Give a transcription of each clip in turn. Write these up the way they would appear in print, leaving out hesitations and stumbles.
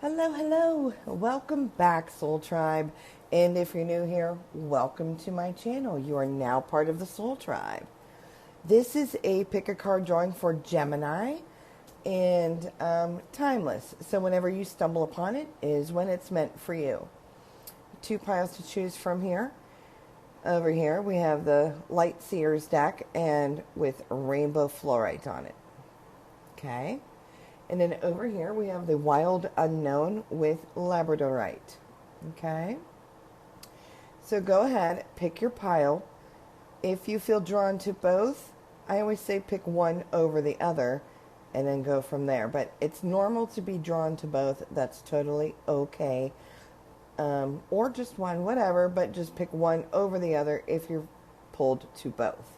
Hello, hello. Welcome back, Soul Tribe. And if you're new here, welcome to my channel. You are now part of the Soul Tribe. This is a pick a card drawing for Gemini and timeless. So whenever you stumble upon it is when it's meant for you. Two piles to choose from here. Over here we have the Light Seers deck and with Rainbow Flourite on it. Okay. And then over here we have the Wild Unknown with Labradorite. Okay. So go ahead, pick your pile. If you feel drawn to both, I always say pick one over the other and then go from there. But it's normal to be drawn to both. That's totally okay. Or just one, whatever, but just pick one over the other if you're pulled to both.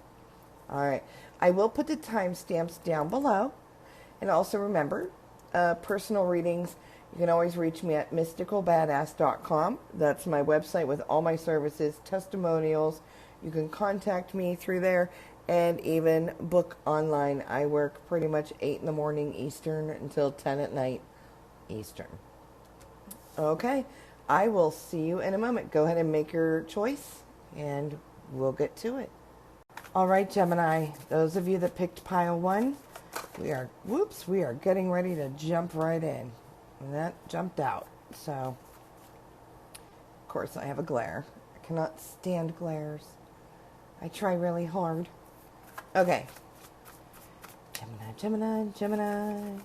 All right. I will put the timestamps down below. And also remember, personal readings, you can always reach me at mysticalbadass.com. That's my website with all my services, testimonials. You can contact me through there and even book online. I work pretty much 8 in the morning Eastern until 10 at night Eastern. Okay, I will see you in a moment. Go ahead and make your choice and we'll get to it. All right, Gemini, those of you that picked pile 1, we are getting ready to jump right in. And that jumped out. So, of course, I have a glare. I cannot stand glares. I try really hard. Okay. Gemini, Gemini, Gemini.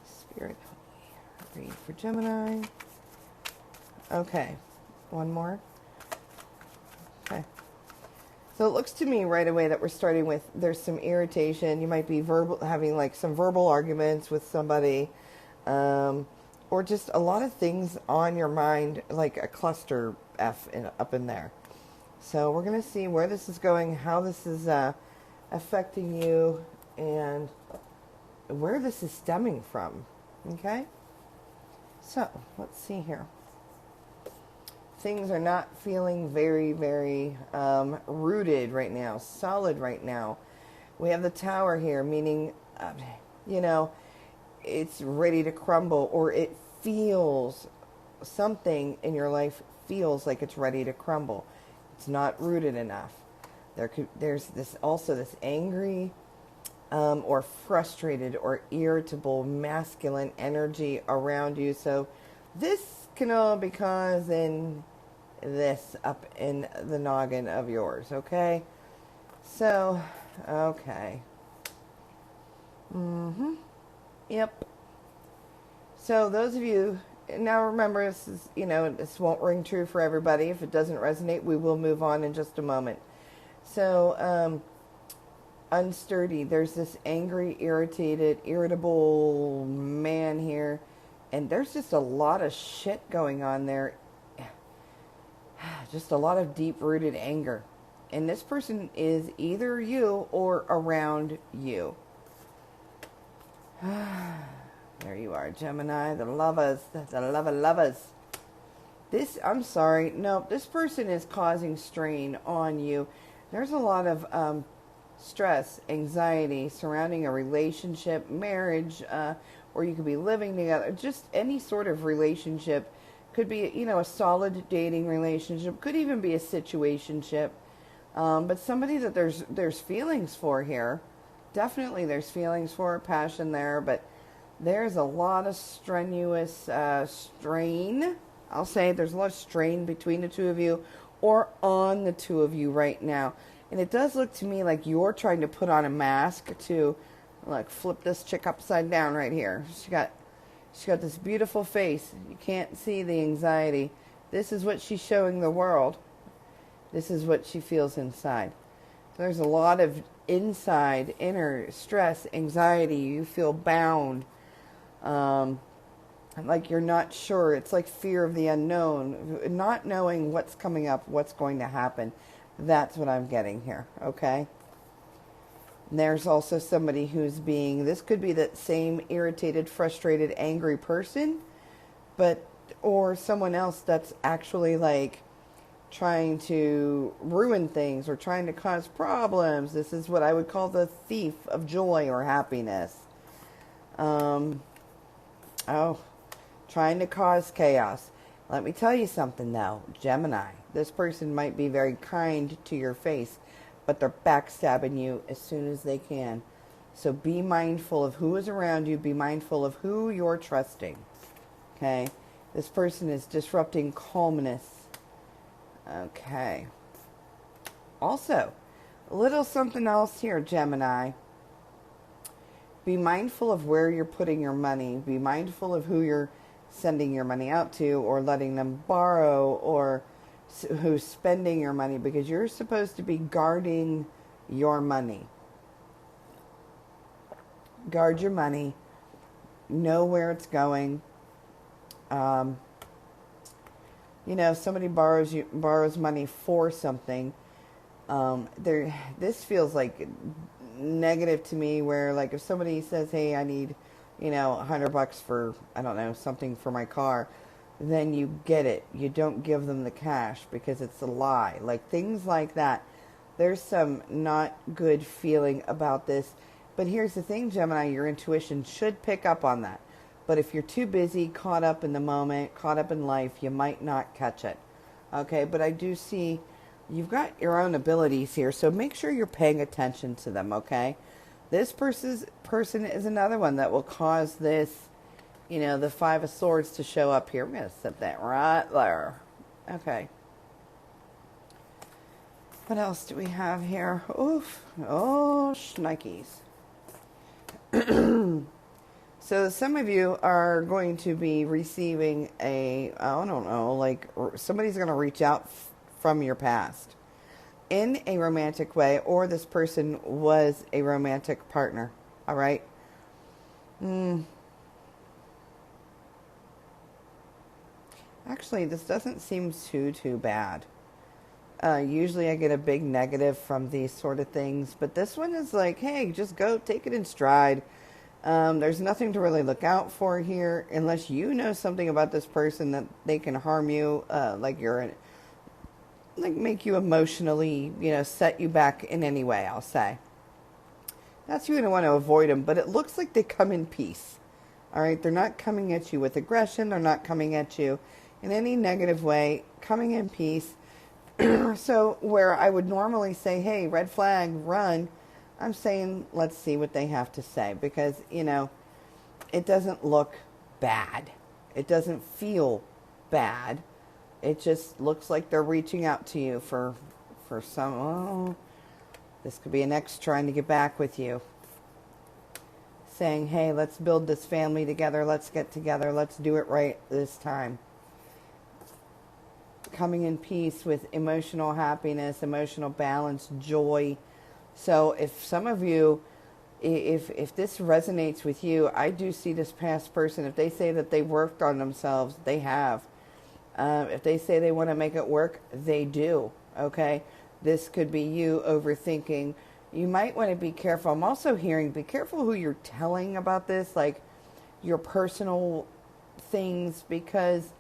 Spirit, read for Gemini. Okay. One more. Okay. So it looks to me right away that we're starting with, there's some irritation. You might be having like some verbal arguments with somebody, or just a lot of things on your mind, like a cluster F up in there. So we're going to see where this is going, how this is affecting you, and where this is stemming from. Okay? So let's see here. Things are not feeling very, very rooted right now, solid right now. We have the Tower here, meaning, it's ready to crumble, or it feels, something in your life feels like it's ready to crumble. It's not rooted enough. There's this angry or frustrated or irritable masculine energy around you. So this can all be causing this up in the noggin of yours, okay? So, okay. Yep. So those of you, now remember, this is, this won't ring true for everybody. If it doesn't resonate, we will move on in just a moment. So, unsturdy. There's this angry, irritated, irritable man here. And there's just a lot of shit going on there. Just a lot of deep-rooted anger. And this person is either you or around you. There you are, Gemini, the lovers, the lovers. I'm sorry, no, this person is causing strain on you. There's a lot of stress, anxiety surrounding a relationship, marriage, or you could be living together, just any sort of relationship. Could be, a solid dating relationship, could even be a situationship, but somebody that there's feelings for here. Definitely there's feelings for, passion there, but there's a lot of strenuous strain. I'll say there's a lot of strain between the two of you or on the two of you right now. And it does look to me like you're trying to put on a mask to, like, flip this chick upside down right here. She got this beautiful face. You can't see the anxiety. This is what she's showing the world. This is what she feels inside. There's a lot of inside, inner stress, anxiety. You feel bound. Like you're not sure. It's like fear of the unknown. Not knowing what's coming up, what's going to happen. That's what I'm getting here. Okay? There's also somebody who's this could be that same irritated, frustrated, angry person, or someone else that's actually like trying to ruin things or trying to cause problems. This is what I would call the thief of joy or happiness. Oh, trying to cause chaos. Let me tell you something though, Gemini. This person might be very kind to your face, but they're backstabbing you as soon as they can. So be mindful of who is around you. Be mindful of who you're trusting. Okay? This person is disrupting calmness. Okay. Also, a little something else here, Gemini. Be mindful of where you're putting your money. Be mindful of who you're sending your money out to or letting them borrow, or who's spending your money, because you're supposed to be guarding your money. Guard your money. Know where it's going. If somebody borrows money for something, this feels like negative to me, where like if somebody says, hey, I need, $100 for, I don't know, something for my car, then you get it. You don't give them the cash because it's a lie. Like things like that. There's some not good feeling about this. But here's the thing, Gemini, your intuition should pick up on that. But if you're too busy, caught up in the moment, caught up in life, you might not catch it. Okay, but I do see you've got your own abilities here, so make sure you're paying attention to them, okay? This person is another one that will cause this, the Five of Swords to show up here. I'm going to set that right there. Okay. What else do we have here? Oof. Oh, shnikes. So some of you are going to be receiving somebody's going to reach out from your past in a romantic way, or this person was a romantic partner. All right. Actually, this doesn't seem too bad. Usually I get a big negative from these sort of things, but this one is like, hey, just go take it in stride. There's nothing to really look out for here, unless you know something about this person that they can harm you, make you emotionally, set you back in any way, I'll say. That's you're going to want to avoid them, but it looks like they come in peace. All right, they're not coming at you with aggression. They're not coming at you in any negative way, coming in peace. So where I would normally say, hey, red flag, run, I'm saying let's see what they have to say, because, it doesn't look bad. It doesn't feel bad. It just looks like they're reaching out to you for some, this could be an ex trying to get back with you. Saying, hey, let's build this family together. Let's get together. Let's do it right this time. Coming in peace with emotional happiness, emotional balance, joy. So if some of you, if this resonates with you, I do see this past person, if they say that they worked on themselves, they have. If they say they want to make it work, they do. Okay? This could be you overthinking. You might want to be careful. I'm also hearing, be careful who you're telling about this, like your personal things, because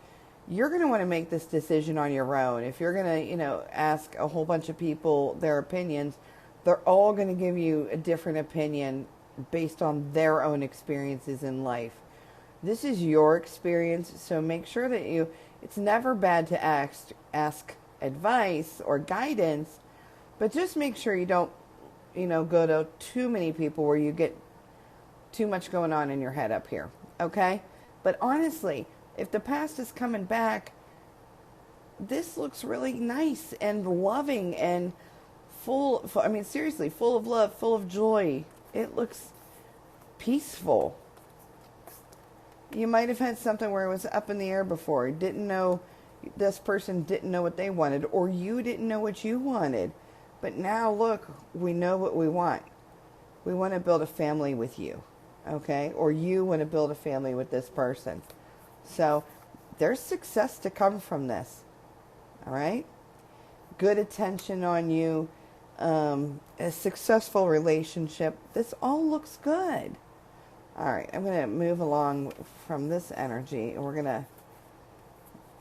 you're going to want to make this decision on your own. If you're going to, ask a whole bunch of people their opinions, they're all going to give you a different opinion based on their own experiences in life. This is your experience, so make sure that it's never bad to ask advice or guidance, but just make sure you don't, go to too many people where you get too much going on in your head up here, okay? But honestly, if the past is coming back, this looks really nice and loving and seriously, full of love, full of joy. It looks peaceful. You might have had something where it was up in the air before. This person didn't know what they wanted, or you didn't know what you wanted. But now, look, we know what we want. We want to build a family with you, okay? Or you want to build a family with this person. So there's success to come from this, all right? Good attention on you, a successful relationship. This all looks good. All right, I'm going to move along from this energy, and we're going to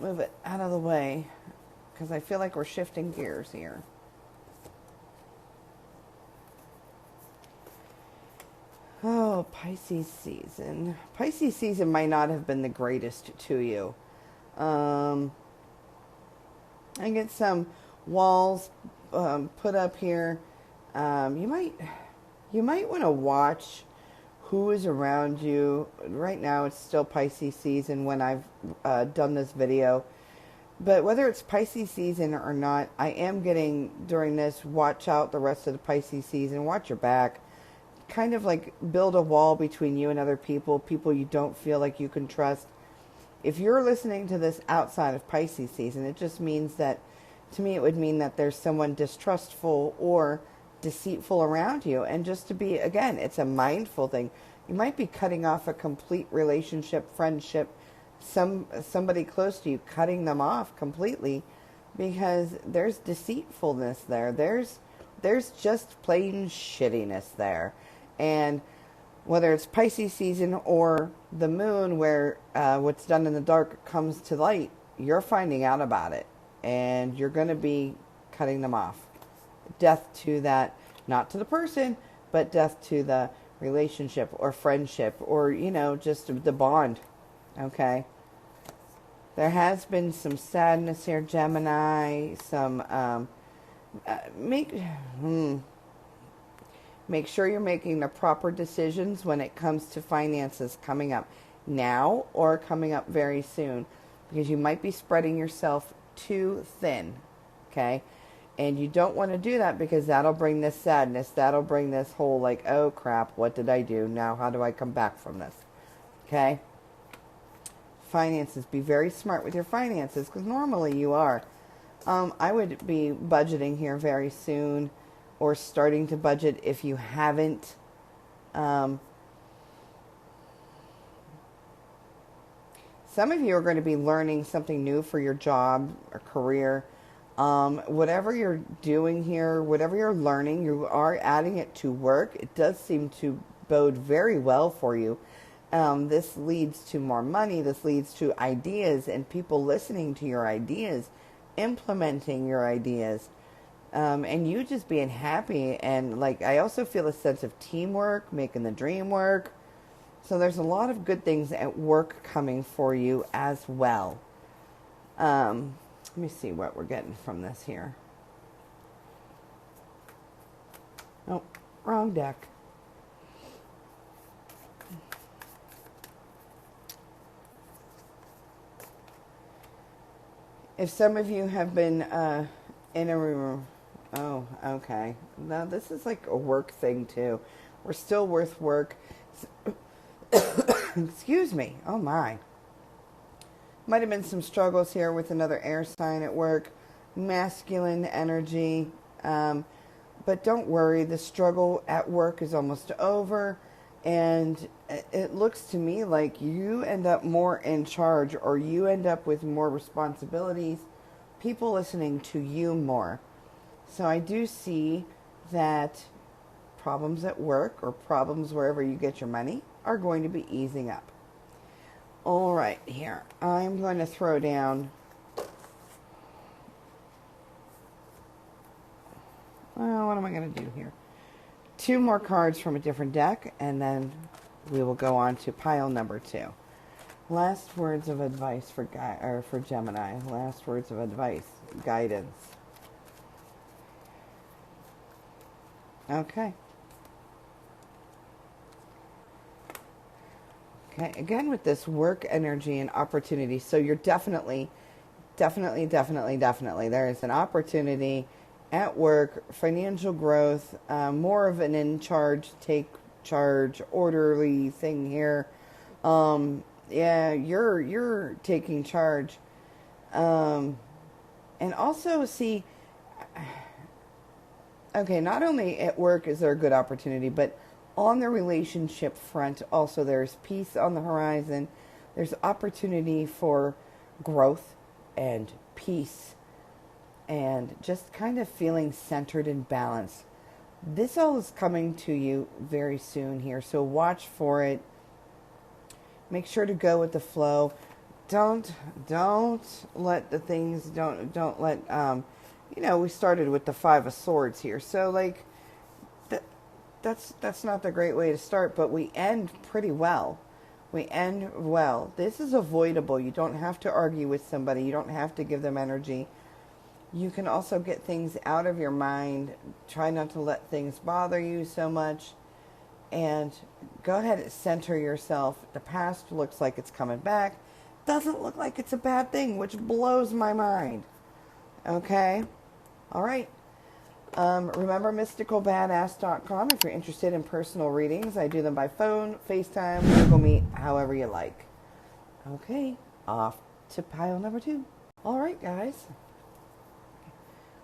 move it out of the way because I feel like we're shifting gears here. Oh, Pisces season. Pisces season might not have been the greatest to you. Um, I get some walls put up here. You might want to watch who is around you. Right now, it's still Pisces season when I've done this video. But whether it's Pisces season or not, I am getting during this, watch out the rest of the Pisces season. Watch your back. Kind of like build a wall between you and other people you don't feel like you can trust. If you're listening to this outside of Pisces season, it just means that, to me, it would mean that there's someone distrustful or deceitful around you. And just to be, again, it's a mindful thing. You might be cutting off a complete relationship, friendship, somebody close to you, cutting them off completely because there's deceitfulness there. There's just plain shittiness there. And whether it's Pisces season or the moon where what's done in the dark comes to light, you're finding out about it. And you're going to be cutting them off. Death to that, not to the person, but death to the relationship or friendship or, just the bond. Okay? There has been some sadness here, Gemini. Some, make sure you're making the proper decisions when it comes to finances coming up now or coming up very soon, because you might be spreading yourself too thin, okay? And you don't want to do that because that'll bring this sadness. That'll bring this whole like, oh crap, what did I do? Now how do I come back from this? Okay? Finances. Be very smart with your finances because normally you are. I would be budgeting here very soon or starting to budget if you haven't. Some of you are going to be learning something new for your job or career. Whatever you're doing here, whatever you're learning, you are adding it to work. It does seem to bode very well for you. This leads to more money. This leads to ideas and people listening to your ideas, implementing your ideas, and you just being happy. And like, I also feel a sense of teamwork, making the dream work. So there's a lot of good things at work coming for you as well. Let me see what we're getting from this here. Oh, wrong deck. If some of you have been in a room, oh, okay. Now this is like a work thing too. We're still worth work. Excuse me. Oh my. Might have been some struggles here with another air sign at work. Masculine energy. But don't worry. The struggle at work is almost over. And it looks to me like you end up more in charge, or you end up with more responsibilities. People listening to you more. So I do see that problems at work or problems wherever you get your money are going to be easing up. All right, here. I'm going to throw down... Well, what am I going to do here? 2 more cards from a different deck, and then we will go on to pile number 2. Last words of advice for Gemini. Last words of advice. Guidance. Okay. Okay, again with this work energy and opportunity. So you're definitely, there is an opportunity at work, financial growth, more of an in-charge, take charge, orderly thing here. Yeah, you're taking charge. And also see, okay, not only at work is there a good opportunity, but on the relationship front, also there's peace on the horizon. There's opportunity for growth and peace and just kind of feeling centered and balanced. This all is coming to you very soon here, so watch for it. Make sure to go with the flow. Don't let the things, don't let, we started with the 5 of Swords here. So like, that's not the great way to start, but we end pretty well. We end well. This is avoidable. You don't have to argue with somebody. You don't have to give them energy. You can also get things out of your mind. Try not to let things bother you so much. And go ahead and center yourself. The past looks like it's coming back. Doesn't look like it's a bad thing, which blows my mind. Okay? All right. Remember mysticalbadass.com if you're interested in personal readings. I do them by phone, FaceTime, Google Meet, however you like. Okay, off to pile number 2. All right, guys.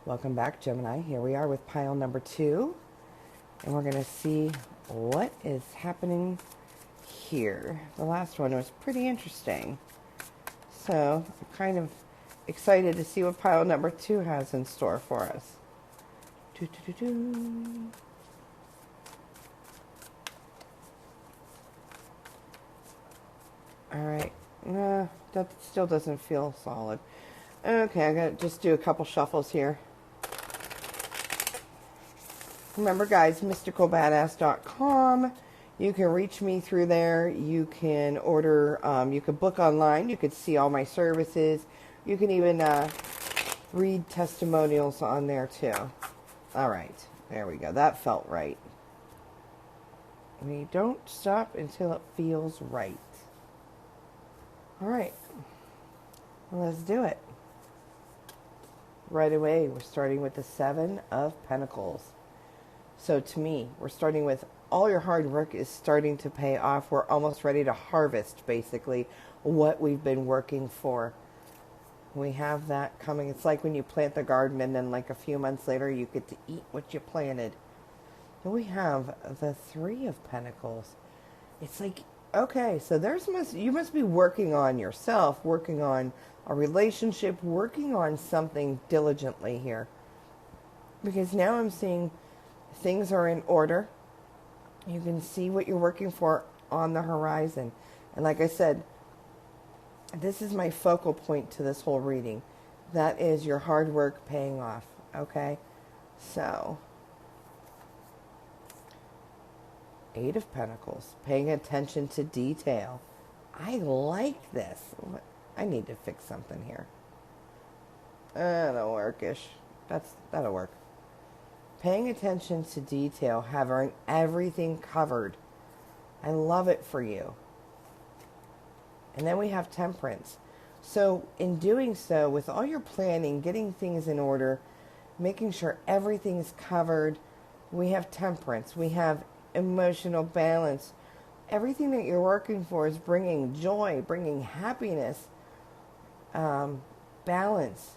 Welcome back, Gemini. Here we are with pile number 2. And we're going to see what is happening here. The last one was pretty interesting. So I'm kind of excited to see what pile number 2 has in store for us. All right. That still doesn't feel solid. Okay, I'm going to just do a couple shuffles here. Remember, guys, mysticalbadass.com. You can reach me through there. You can order, you can book online. You can see all my services. You can even read testimonials on there, too. All right, there we go. That felt right. We don't stop until it feels right. All right, let's do it. Right away, we're starting with the 7 of Pentacles. So to me, we're starting with all your hard work is starting to pay off. We're almost ready to harvest, basically, what we've been working for. We have that coming. It's like when you plant the garden and then like a few months later you get to eat what you planted. Then we have the 3 of Pentacles. It's like, okay, so you must be working on yourself, working on a relationship, working on something diligently here. Because now I'm seeing things are in order. You can see what you're working for on the horizon. And like I said, this is my focal point to this whole reading. That is your hard work paying off. Okay? So, 8 of Pentacles. Paying attention to detail. I like this. I need to fix something here. That'll work-ish. That'll work. Paying attention to detail. Having everything covered. I love it for you. And then we have Temperance. So in doing so, with all your planning, getting things in order, making sure everything's covered, we have Temperance. We have emotional balance. Everything that you're working for is bringing joy, bringing happiness, balance.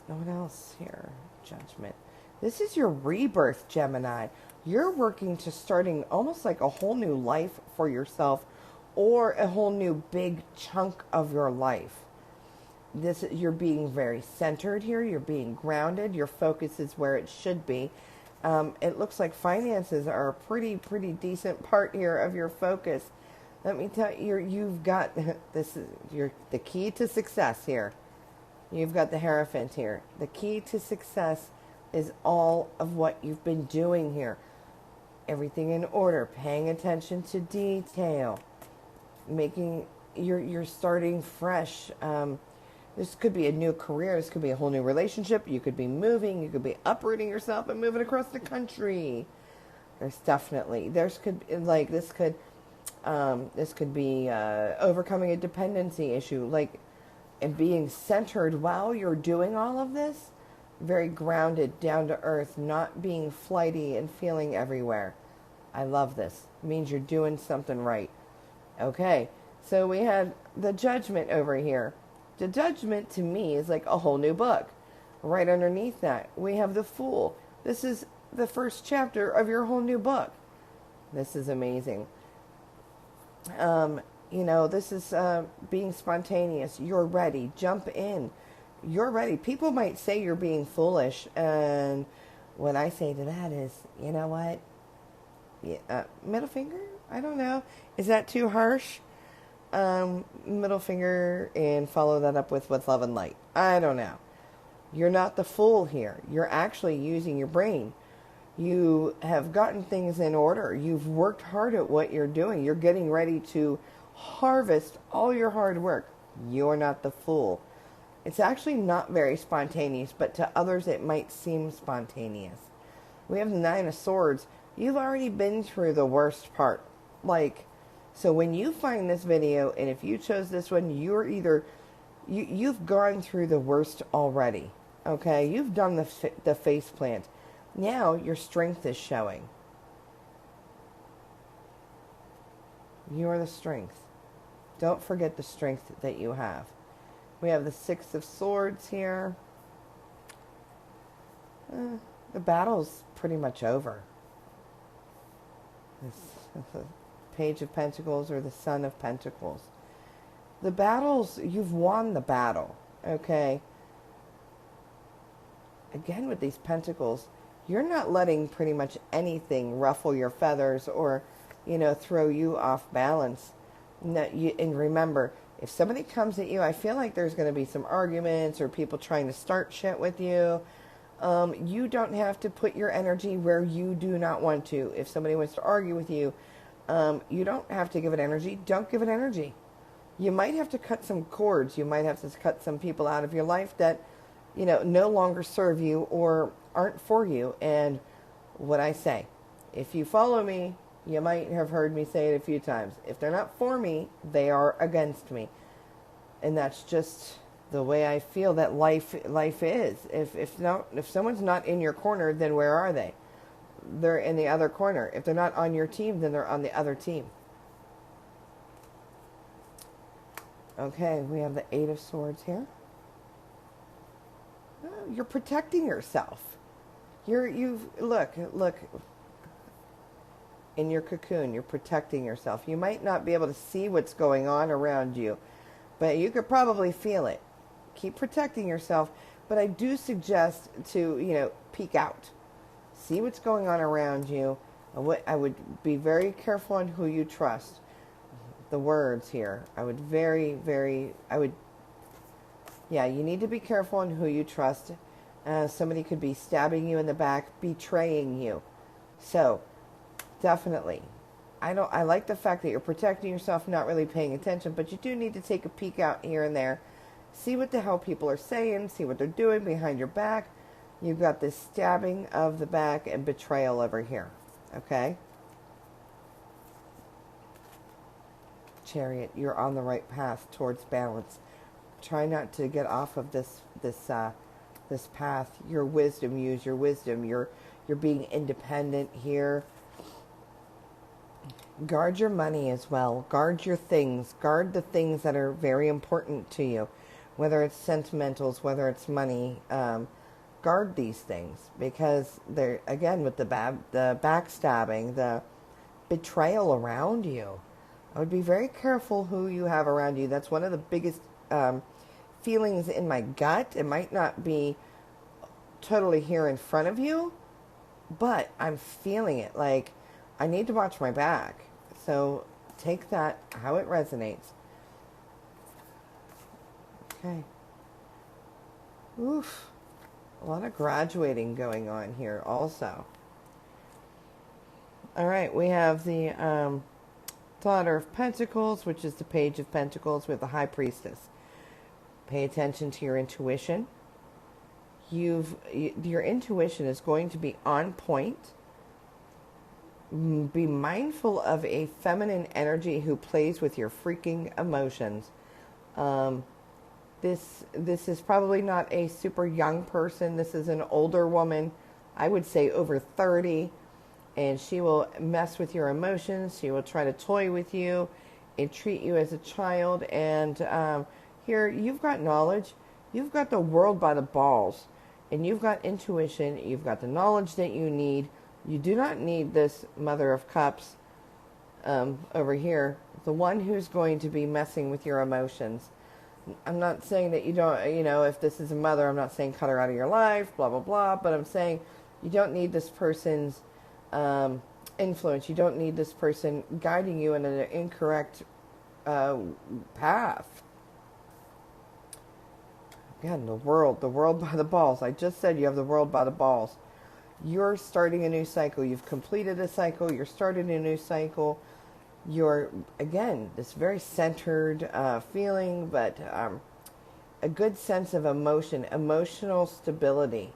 What else here? Judgment. This is your rebirth, Gemini. You're working to starting almost like a whole new life for yourself or a whole new big chunk of your life. You're being very centered here. You're being grounded. Your focus is where it should be. It looks like finances are a pretty decent part here of your focus. Let me tell you, you've got the key to success here. You've got the Hierophant here. The key to success is all of what you've been doing here. Everything in order, paying attention to detail, you're starting fresh. This could be a new career. This could be a whole new relationship. You could be moving. You could be uprooting yourself and moving across the country. This could be overcoming a dependency issue, and being centered while you're doing all of this. Very grounded, down to earth, not being flighty and feeling everywhere. I love this. It means you're doing something right. Okay, so we had the Judgment over here. The Judgment to me is like a whole new book. Right underneath that, we have the Fool. This is the first chapter of your whole new book. This is amazing. This is being spontaneous. You're ready. Jump in. You're ready. People might say you're being foolish, and what I say to that is, you know what? Yeah, middle finger? I don't know. Is that too harsh? Middle finger and follow that up with love and light. I don't know. You're not the fool here. You're actually using your brain. You have gotten things in order. You've worked hard at what you're doing. You're getting ready to harvest all your hard work. You're not the fool. It's actually not very spontaneous, but to others it might seem spontaneous. We have the Nine of Swords. You've already been through the worst part. So when you find this video, and if you chose this one, you've gone through the worst already. Okay? You've done the face plant. Now your strength is showing. You are the strength. Don't forget the strength that you have. We have the Six of Swords here. The battle's pretty much over. This Page of Pentacles or the Son of Pentacles. The battles, you've won the battle. Okay? Again, with these pentacles, you're not letting pretty much anything ruffle your feathers or, throw you off balance. No, and remember, if somebody comes at you, I feel like there's going to be some arguments or people trying to start shit with you. You don't have to put your energy where you do not want to. If somebody wants to argue with you, you don't have to give it energy. Don't give it energy. You might have to cut some cords. You might have to cut some people out of your life that, no longer serve you or aren't for you. And what I say, if you follow me, you might have heard me say it a few times. If they're not for me, they are against me. And that's just the way I feel that life is. If someone's not in your corner, then where are they? They're in the other corner. If they're not on your team, then they're on the other team. Okay, we have the Eight of Swords here. Oh, you're protecting yourself. Look. In your cocoon, you're protecting yourself. You might not be able to see what's going on around you, but you could probably feel it. Keep protecting yourself, but I do suggest to, peek out. See what's going on around you. I would be very careful on who you trust. The words here. You need to be careful on who you trust. Somebody could be stabbing you in the back, betraying you. So, definitely. I like the fact that you're protecting yourself, not really paying attention, but you do need to take a peek out here and there. See what the hell people are saying, see what they're doing behind your back. You've got this stabbing of the back and betrayal over here. Okay? Chariot, you're on the right path towards balance. Try not to get off of this path. Your wisdom, use your wisdom. You're being independent here. Guard your money as well. Guard your things. Guard the things that are very important to you. Whether it's sentimentals, whether it's money. Guard these things. Because they're, again, with the backstabbing, the betrayal around you. I would be very careful who you have around you. That's one of the biggest feelings in my gut. It might not be totally here in front of you, but I'm feeling it. Like, I need to watch my back. So take that how it resonates. Okay. Oof. A lot of graduating going on here also. All right, we have the Daughter of Pentacles, which is the Page of Pentacles with the High Priestess. Pay attention to your intuition. Your intuition is going to be on point. Be mindful of a feminine energy who plays with your freaking emotions. This is probably not a super young person. This is an older woman. I would say over 30. And she will mess with your emotions. She will try to toy with you and treat you as a child. And here, you've got knowledge. You've got the world by the balls. And you've got intuition. You've got the knowledge that you need. You do not need this Mother of Cups over here. The one who's going to be messing with your emotions. I'm not saying that you don't, if this is a mother, I'm not saying cut her out of your life, blah, blah, blah. But I'm saying you don't need this person's influence. You don't need this person guiding you in an incorrect path. Again, the world by the balls. I just said you have the world by the balls. You're starting a new cycle. You've completed a cycle. You're starting a new cycle. You're, again, this very centered feeling, but a good sense of emotion, emotional stability.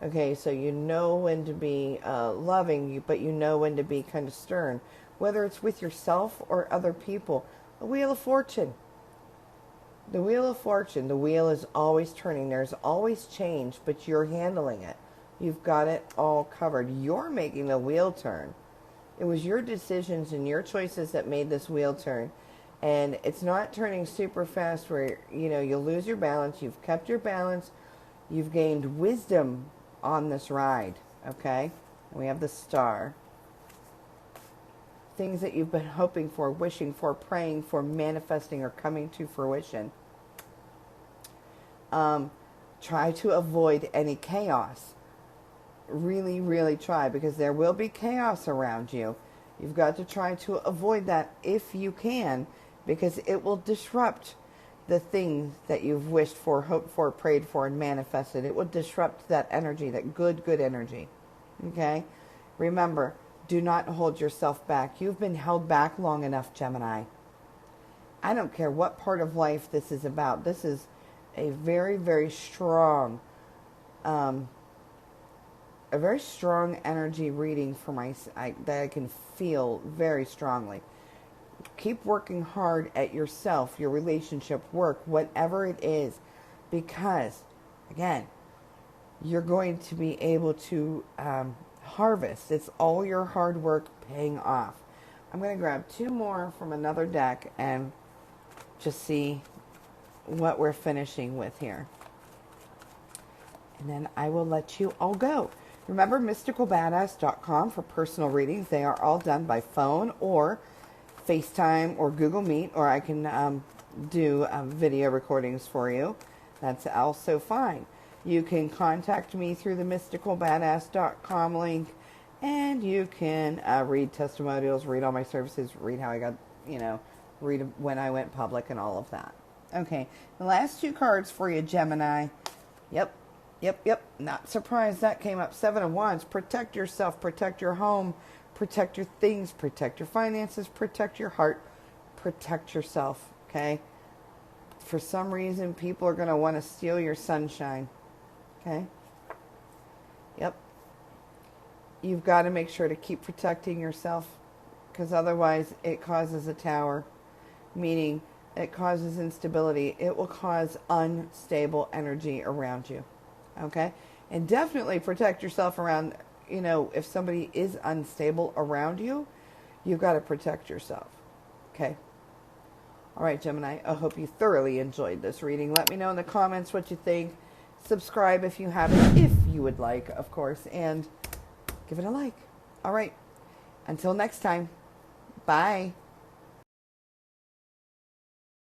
Okay, so you know when to be loving, but you know when to be kind of stern, whether it's with yourself or other people. The Wheel of Fortune. The Wheel of Fortune, the wheel is always turning. There's always change, but you're handling it. You've got it all covered. You're making the wheel turn. It was your decisions and your choices that made this wheel turn. And it's not turning super fast where, you'll lose your balance. You've kept your balance. You've gained wisdom on this ride, okay? And we have the Star. Things that you've been hoping for, wishing for, praying for, manifesting, or coming to fruition. Try to avoid any chaos. Really, really try, because there will be chaos around you. You've got to try to avoid that if you can, because it will disrupt the things that you've wished for, hoped for, prayed for, and manifested. It will disrupt that energy, that good energy. Okay? Remember, do not hold yourself back. You've been held back long enough, Gemini. I don't care what part of life this is about. This is a very, very strong, energy reading for that I can feel very strongly. Keep working hard at yourself, your relationship, work, whatever it is, because, again, you're going to be able to harvest. It's all your hard work paying off. I'm going to grab 2 more from another deck and just see what we're finishing with here. And then I will let you all go. Remember, mysticalbadass.com for personal readings. They are all done by phone or FaceTime or Google Meet, or I can do video recordings for you. That's also fine. You can contact me through the mysticalbadass.com link, and you can read testimonials, read all my services, read how I got, read when I went public and all of that. Okay, the last 2 cards for you, Gemini. Yep. Not surprised that came up. 7 of Wands. Protect yourself, protect your home, protect your things, protect your finances, protect your heart, protect yourself, okay? For some reason, people are going to want to steal your sunshine, okay? Yep. You've got to make sure to keep protecting yourself, because otherwise it causes a tower, meaning it causes instability. It will cause unstable energy around you, okay? And definitely protect yourself around, if somebody is unstable around you, you've got to protect yourself, okay? All right, Gemini, I hope you thoroughly enjoyed this reading. Let me know in the comments what you think. Subscribe if you haven't, if you would like, of course, and give it a like. All right, until next time, bye.